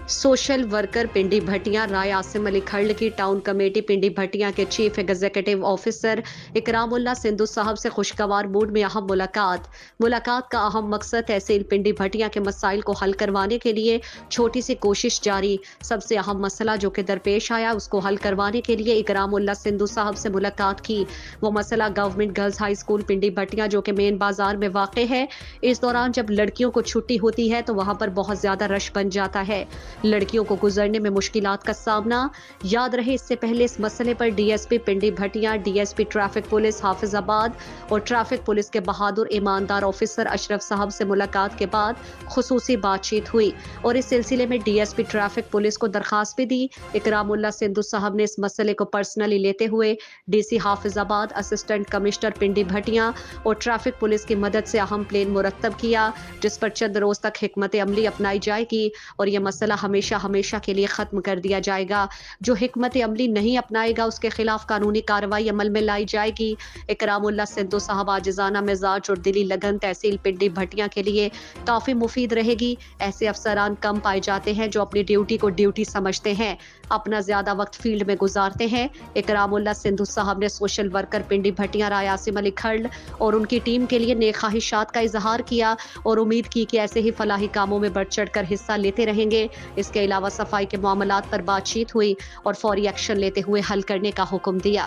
Social worker पिंडी भटियां राय आसिम अली खल्ड की town committee पिंडी भटियां के chief executive officer Ikramullah Sindhu साहब से खुशगवार मूड में अहम मुलाकात का अहम मकसद तहसील पिंडी भटियां के मसाइल को हल करवाने के लिए छोटी सी कोशिश जारी। सबसे अहम मसला जो कि दरपेश आया उसको हल करवाने के लिए इकरामुल्लाह सिंधु साहब से मुलाकात की। वो मसला गवर्नमेंट गर्ल्स हाई स्कूल पिंडी भटियां जो कि मेन बाजार में वाक़ है। इस दौरान जब लड़कियों को छुट्टी होती है तो वहां पर बहुत ज्यादा रश बन जाता है, लड़कियों को गुजरने में मुश्किलात का सामना। याद रहे इससे पहले इस मसले पर DSP Pindi Bhattian, DSP traffic police Hafizabad और ट्रैफिक पुलिस के बहादुर ईमानदार ऑफिसर अशरफ साहब से मुलाकात के बाद खुसूसी बातचीत हुई और इस सिलसिले में डीएसपी ट्रैफिक पुलिस को दरखास्त भी दी। इकरामुल्लाह सिंधु साहब ने इस मसले को पर्सनली लेते हुए डीसी हाफिजाबाद, असिस्टेंट कमिश्नर पिंडी भटियां और ट्रैफिक पुलिस की मदद से अहम प्लान मुरतब किया, जिस पर चंद रोज तक हिकमत अमली अपनाई जाएगी और यह मसला हमेशा हमेशा के लिए खत्म कर दिया जाएगा। जो हिकमत अमली नहीं अपनाएगा उसके खिलाफ कानूनी कार्रवाई अमल में लाई जाएगी। इकरामुल्लाह सिंधु साहब आजिजाना मिजाज और दिली लगन तहसील पिंडी भटियां के लिए काफी मुफीद रहेगी। ऐसे अफसरान कम पाए जाते हैं जो अपनी ड्यूटी को ड्यूटी समझते हैं, अपना ज्यादा वक्त फील्ड में गुजारते हैं। इकरामुल्लाह सिंधु साहब ने सोशल वर्कर पिंडी भटियां राय आसिम अली खल्ड और उनकी टीम के लिए नेक ख्वाहिशात का इजहार किया और उम्मीद की कि ऐसे ही फलाही कामों में बढ़ चढ़ कर हिस्सा लेते रहेंगे। इसके अलावा सफाई के मामलात पर बातचीत हुई और फौरी एक्शन लेते हुए हल करने का हुक्म दिया।